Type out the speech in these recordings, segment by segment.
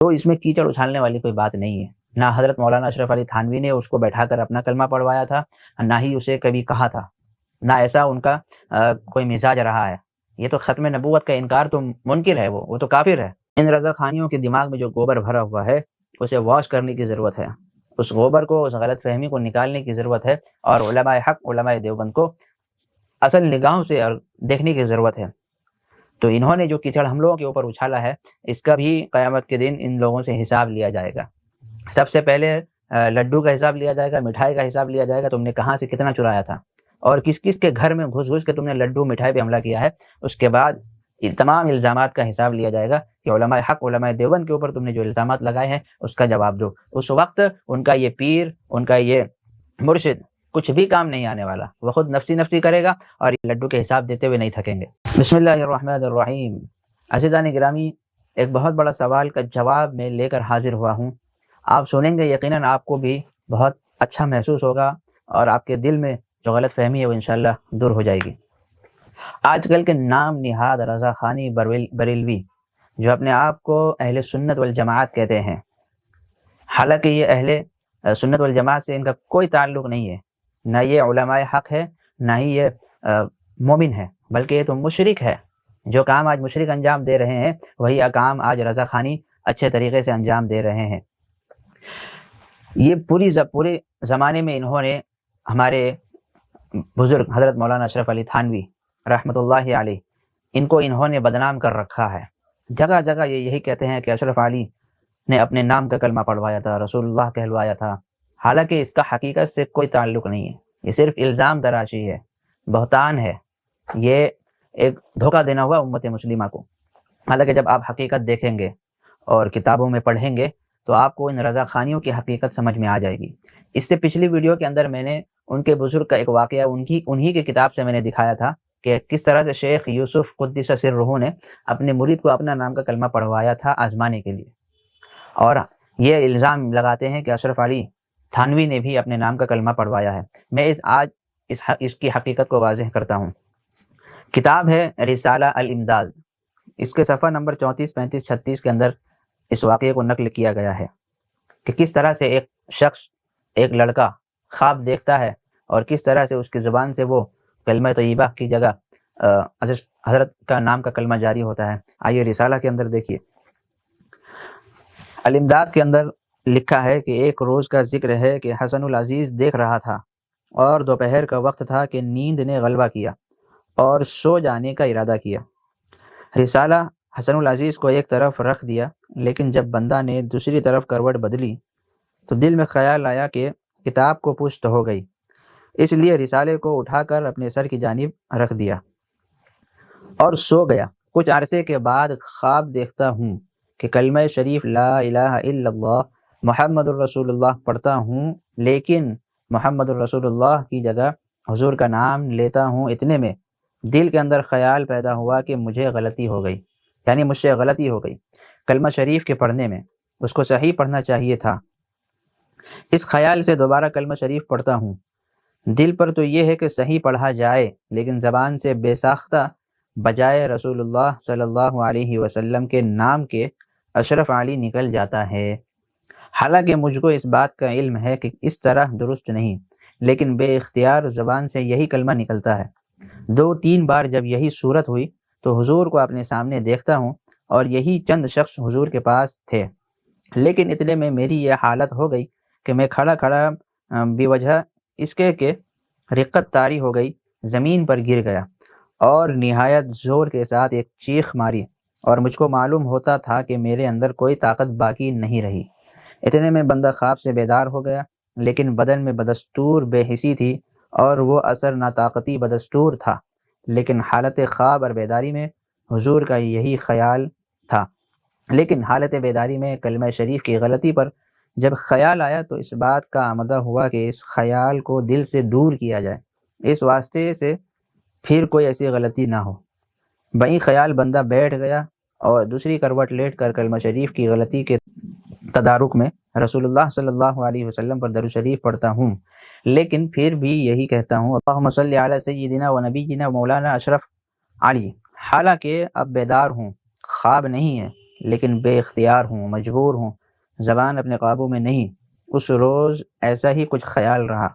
تو اس میں کیچڑ اچھالنے والی کوئی بات نہیں ہے۔ نہ حضرت مولانا اشرف علی تھانوی نے اس کو بیٹھا کر اپنا کلمہ پڑھوایا تھا، نہ ہی اسے کبھی کہا تھا، نہ ایسا ان کا کوئی مزاج رہا ہے۔ یہ تو ختم نبوت کا انکار تو منکر ہے، وہ تو کافر ہے۔ ان رضا خانیوں کے دماغ میں جو گوبر بھرا ہوا ہے اسے واش کرنے کی ضرورت ہے، اس گوبر کو، اس غلط فہمی کو نکالنے کی ضرورت ہے، اور علماء حق، علماء دیوبند کو اصل نگاہوں سے دیکھنے کی ضرورت ہے۔ تو انہوں نے جو کیچڑ ہم لوگوں کے اوپر اچھالا ہے، اس کا بھی قیامت کے دن ان لوگوں سے حساب لیا جائے گا۔ سب سے پہلے لڈو کا حساب لیا جائے گا، مٹھائی کا حساب لیا جائے گا، تم نے کہاں سے کتنا چرایا تھا، اور کس کس کے گھر میں گھس گھس کے تم نے لڈو مٹھائی پہ حملہ کیا ہے۔ اس کے بعد تمام الزامات کا حساب لیا جائے گا کہ علماء حق، علماء دیوبند کے اوپر تم نے جو الزامات لگائے ہیں اس کا جواب دو۔ اس وقت ان کا یہ پیر، ان کا یہ مرشد کچھ بھی کام نہیں آنے والا، وہ خود نفسی نفسی کرے گا اور لڈو کے حساب دیتے ہوئے نہیں تھکیں گے۔ بسم اللہ الرحمن الرحیم۔ عزیزان گرامی، ایک بہت بڑا سوال کا جواب میں لے کر حاضر ہوا ہوں۔ آپ سنیں گے، یقیناً آپ کو بھی بہت اچھا محسوس ہوگا، اور آپ کے دل میں جو غلط فہمی ہے وہ انشاءاللہ دور ہو جائے گی۔ آج کل کے نام نہاد رضا خانی بریلوی جو اپنے آپ کو اہل سنت والجماعت کہتے ہیں، حالانکہ یہ اہل سنت والجماعت سے ان کا کوئی تعلق نہیں ہے، نہ یہ علماء حق ہے، نہ ہی یہ مومن ہے، بلکہ یہ تو مشرک ہے۔ جو کام آج مشرک انجام دے رہے ہیں وہی کام آج رضا خانی اچھے طریقے سے انجام دے رہے ہیں۔ یہ پورے زمانے میں انہوں نے ہمارے بزرگ حضرت مولانا اشرف علی تھانوی رحمۃ اللہ علیہ، ان کو انہوں نے بدنام کر رکھا ہے۔ جگہ جگہ یہ یہی کہتے ہیں کہ اشرف علی نے اپنے نام کا کلمہ پڑھوایا تھا، رسول اللہ کہلوایا تھا، حالانکہ اس کا حقیقت سے کوئی تعلق نہیں ہے۔ یہ صرف الزام تراشی ہے، بہتان ہے، یہ ایک دھوکہ دینا ہوا امت مسلمہ کو۔ حالانکہ جب آپ حقیقت دیکھیں گے اور کتابوں میں پڑھیں گے تو آپ کو ان رضا خانیوں کی حقیقت سمجھ میں آ جائے گی۔ اس سے پچھلی ویڈیو کے اندر میں نے ان کے بزرگ کا ایک واقعہ انہی کی کتاب سے میں نے دکھایا تھا کہ کس طرح سے شیخ یوسف قدس سرہ نے اپنے مرید کو اپنا نام کا کلمہ پڑھوایا تھا آزمانے کے لیے، اور یہ الزام لگاتے ہیں کہ اشرف علی تھانوی نے بھی اپنے نام کا کلمہ پڑھوایا ہے۔ میں آج اس کی حقیقت کو واضح کرتا ہوں۔ کتاب ہے رسالہ الامداد، اس کے صفحہ نمبر 34، 35، 36 کے اندر اس واقعے کو نقل کیا گیا ہے کہ کس طرح سے ایک شخص، ایک لڑکا خواب دیکھتا ہے اور کس طرح سے اس کی زبان سے وہ کلمہ طیبہ کی جگہ حضرت کا نام کا کلمہ جاری ہوتا ہے۔ آئیے رسالہ کے اندر دیکھیے۔ الامداد کے اندر لکھا ہے کہ ایک روز کا ذکر ہے کہ حسن العزیز دیکھ رہا تھا اور دوپہر کا وقت تھا کہ نیند نے غلبہ کیا اور سو جانے کا ارادہ کیا۔ رسالہ حسن العزیز کو ایک طرف رکھ دیا، لیکن جب بندہ نے دوسری طرف کروٹ بدلی تو دل میں خیال آیا کہ کتاب کو پشت ہو گئی، اس لیے رسالے کو اٹھا کر اپنے سر کی جانب رکھ دیا اور سو گیا۔ کچھ عرصے کے بعد خواب دیکھتا ہوں کہ کلمہ شریف لا الہ الا اللہ محمد الرسول اللہ پڑھتا ہوں، لیکن محمد الرسول اللہ کی جگہ حضور کا نام لیتا ہوں۔ اتنے میں دل کے اندر خیال پیدا ہوا کہ مجھے غلطی ہو گئی، یعنی مجھ سے غلطی ہو گئی کلمہ شریف کے پڑھنے میں، اس کو صحیح پڑھنا چاہیے تھا۔ اس خیال سے دوبارہ کلمہ شریف پڑھتا ہوں۔ دل پر تو یہ ہے کہ صحیح پڑھا جائے، لیکن زبان سے بے ساختہ بجائے رسول اللہ صلی اللہ علیہ وسلم کے نام کے اشرف علی نکل جاتا ہے۔ حالانکہ مجھ کو اس بات کا علم ہے کہ اس طرح درست نہیں، لیکن بے اختیار زبان سے یہی کلمہ نکلتا ہے۔ 2-3 بار جب یہی صورت ہوئی تو حضور کو اپنے سامنے دیکھتا ہوں اور یہی چند شخص حضور کے پاس تھے، لیکن اتنے میں میری یہ حالت ہو گئی کہ میں کھڑا بے وجہ اس کے کہ رقت طاری ہو گئی، زمین پر گر گیا اور نہایت زور کے ساتھ ایک چیخ ماری، اور مجھ کو معلوم ہوتا تھا کہ میرے اندر کوئی طاقت باقی نہیں رہی۔ اتنے میں بندہ خواب سے بیدار ہو گیا، لیکن بدن میں بدستور بے حسی تھی اور وہ اثر ناطاقتی بدستور تھا، لیکن حالت خواب اور بیداری میں حضور کا یہی خیال تھا۔ لیکن حالت بیداری میں کلمہ شریف کی غلطی پر جب خیال آیا تو اس بات کا آمدہ ہوا کہ اس خیال کو دل سے دور کیا جائے، اس واسطے سے پھر کوئی ایسی غلطی نہ ہو۔ بئی خیال بندہ بیٹھ گیا اور دوسری کروٹ لیٹ کر کلمہ شریف کی غلطی کے تدارک میں رسول اللہ صلی اللہ علیہ وسلم پر درود شریف پڑھتا ہوں، لیکن پھر بھی یہی کہتا ہوں اللہم صلی علی سیدنا و نبینا مولانا اشرف علی۔ حالانکہ اب بیدار ہوں، خواب نہیں ہے، لیکن بے اختیار ہوں، مجبور ہوں، زبان اپنے قابو میں نہیں۔ اس روز ایسا ہی کچھ خیال رہا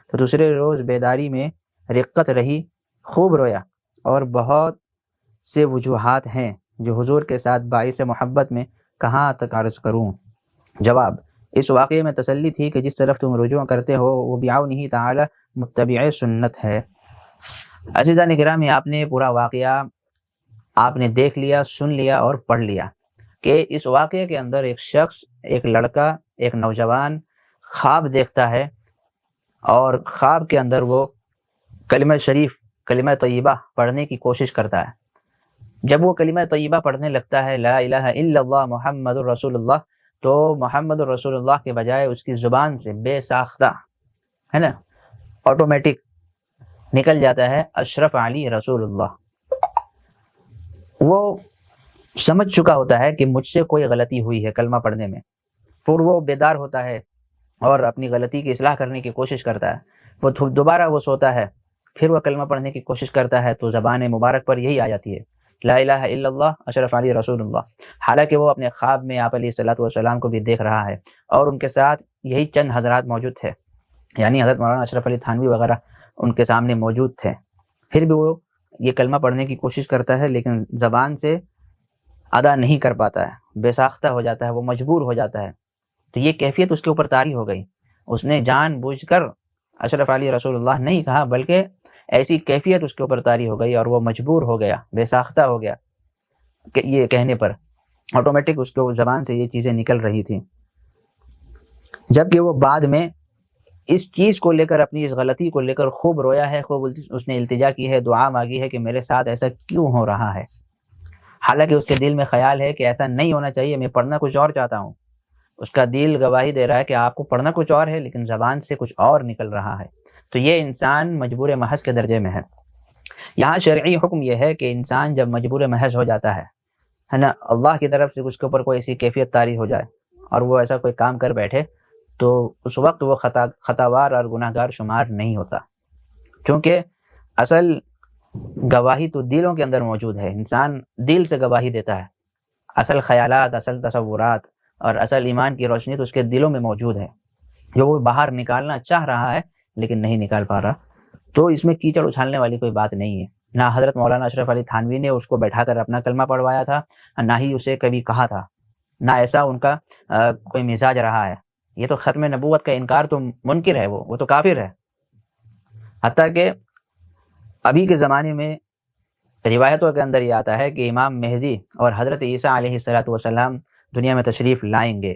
تو دوسرے روز بیداری میں رقت رہی، خوب رویا، اور بہت سے وجوہات ہیں جو حضور کے ساتھ باعث محبت میں کہاں تک عرض کروں۔ جواب: اس واقعے میں تسلی تھی کہ جس طرف تم رجوع کرتے ہو وہ بعونہ تعالی متبع سنت ہے۔ عزیزان گرامی، آپ نے پورا واقعہ آپ نے دیکھ لیا، سن لیا اور پڑھ لیا کہ اس واقعے کے اندر ایک شخص، ایک لڑکا، ایک نوجوان خواب دیکھتا ہے، اور خواب کے اندر وہ کلمہ شریف، کلمہ طیبہ پڑھنے کی کوشش کرتا ہے۔ جب وہ کلمہ طیبہ پڑھنے لگتا ہے، لا الہ الا اللہ محمد الرسول اللہ، تو محمد الرسول اللہ کے بجائے اس کی زبان سے بے ساختہ، ہے نا، آٹومیٹک نکل جاتا ہے اشرف علی رسول اللہ۔ وہ سمجھ چکا ہوتا ہے کہ مجھ سے کوئی غلطی ہوئی ہے کلمہ پڑھنے میں، پھر وہ بیدار ہوتا ہے اور اپنی غلطی کی اصلاح کرنے کی کوشش کرتا ہے۔ وہ دوبارہ وہ سوتا ہے، پھر وہ کلمہ پڑھنے کی کوشش کرتا ہے تو زبان مبارک پر یہی آ جاتی ہے، لا الہ الا اللہ اشرف علی رسول اللہ۔ حالانکہ وہ اپنے خواب میں آپ علیہ الصلوۃ والسلام کو بھی دیکھ رہا ہے، اور ان کے ساتھ یہی چند حضرات موجود تھے، یعنی حضرت مولانا اشرف علی تھانوی وغیرہ ان کے سامنے موجود تھے۔ پھر بھی وہ یہ کلمہ پڑھنے کی کوشش کرتا ہے، لیکن زبان سے ادا نہیں کر پاتا ہے، بے ساختہ ہو جاتا ہے، وہ مجبور ہو جاتا ہے۔ تو یہ کیفیت اس کے اوپر طاری ہو گئی۔ اس نے جان بوجھ کر اشرف علی رسول اللہ نہیں کہا، بلکہ ایسی کیفیت اس کے اوپر طاری ہو گئی اور وہ مجبور ہو گیا، بے ساختہ ہو گیا کہ یہ کہنے پر آٹومیٹک اس کو زبان سے یہ چیزیں نکل رہی تھیں۔ جبکہ وہ بعد میں اس چیز کو لے کر، اپنی اس غلطی کو لے کر خوب رویا ہے، خوب اس نے التجا کی ہے، دعا مانگی ہے کہ میرے ساتھ ایسا کیوں ہو رہا ہے۔ حالانکہ اس کے دل میں خیال ہے کہ ایسا نہیں ہونا چاہیے، میں پڑھنا کچھ اور چاہتا ہوں۔ اس کا دل گواہی دے رہا ہے کہ آپ کو پڑھنا کچھ اور ہے، لیکن زبان سے کچھ اور نکل رہا ہے۔ تو یہ انسان مجبور محض کے درجے میں ہے۔ یہاں شرعی حکم یہ ہے کہ انسان جب مجبور محض ہو جاتا ہے نا، اللہ کی طرف سے اس کے اوپر کوئی ایسی کیفیت طاری ہو جائے اور وہ ایسا کوئی کام کر بیٹھے، تو اس وقت وہ خطاوار اور گناہ گار شمار نہیں ہوتا، کیونکہ اصل گواہی تو دلوں کے اندر موجود ہے۔ انسان دل سے گواہی دیتا ہے، اصل خیالات، اصل تصورات اور اصل ایمان کی روشنی تو اس کے دلوں میں موجود ہے، جو وہ باہر نکالنا چاہ رہا ہے لیکن نہیں نکال پا رہا۔ تو اس میں کیچڑ اچھالنے والی کوئی بات نہیں ہے۔ نہ حضرت مولانا اشرف علی تھانوی نے اس کو بیٹھا کر اپنا کلمہ پڑھوایا تھا، نہ ہی اسے کبھی کہا تھا، نہ ایسا ان کا کوئی مزاج رہا ہے۔ یہ تو ختم نبوت کا انکار تو منکر ہے، وہ تو کافر ہے۔ حتیٰ کہ ابھی کے زمانے میں روایتوں کے اندر یہ آتا ہے کہ امام مہدی اور حضرت عیسیٰ علیہ الصلوۃ والسلام دنیا میں تشریف لائیں گے۔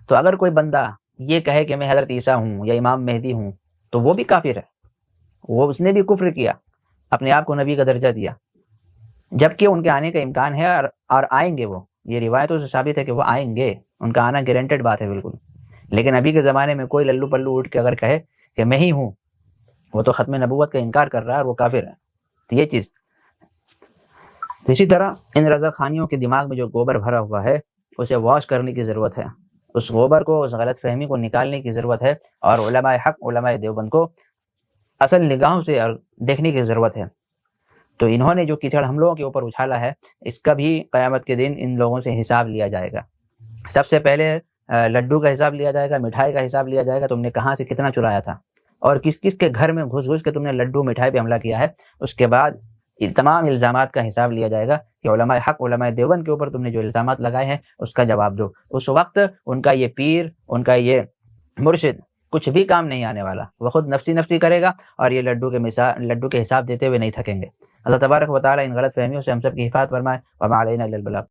تو اگر کوئی بندہ یہ کہے کہ میں حضرت عیسیٰ ہوں یا امام مہدی ہوں تو وہ بھی کافر ہے، وہ اس نے بھی کفر کیا، اپنے آپ کو نبی کا درجہ دیا، جبکہ ان کے آنے کا امکان ہے اور آئیں گے۔ وہ یہ روایتوں سے ثابت ہے کہ وہ آئیں گے، ان کا آنا گارنٹیڈ بات ہے بالکل۔ لیکن ابھی کے زمانے میں کوئی للو پلو اٹھ کے اگر کہے کہ میں ہی ہوں، وہ تو ختم نبوت کا انکار کر رہا ہے اور وہ کافر ہے۔ تو یہ چیز، تو اسی طرح ان رضا خانیوں کے دماغ میں جو گوبر بھرا ہوا ہے اسے واش کرنے کی ضرورت ہے، اس گوبر کو، اس غلط فہمی کو نکالنے کی ضرورت ہے، اور علماء حق، علماء دیوبند کو اصل نگاہوں سے دیکھنے کی ضرورت ہے۔ تو انہوں نے جو کیچڑ ہم لوگوں کے اوپر اچھالا ہے، اس کا بھی قیامت کے دن ان لوگوں سے حساب لیا جائے گا۔ سب سے پہلے لڈو کا حساب لیا جائے گا، مٹھائی کا حساب لیا جائے گا، تم نے کہاں سے کتنا چرایا تھا اور کس کس کے گھر میں گھس کے تم نے لڈو مٹھائی پہ حملہ کیا ہے۔ اس کے بعد تمام الزامات کا حساب لیا جائے گا کہ علماء حق، علماء دیوبند کے اوپر تم نے جو الزامات لگائے ہیں اس کا جواب دو۔ اس وقت ان کا یہ پیر، ان کا یہ مرشد کچھ بھی کام نہیں آنے والا، وہ خود نفسی کرے گا اور یہ لڈو کے حساب دیتے ہوئے نہیں تھکیں گے۔ اللہ تبارک و تعالیٰ ان غلط فہمیوں سے ہم سب کی حفاظت فرمائے۔ وما علینا الا البلاغ۔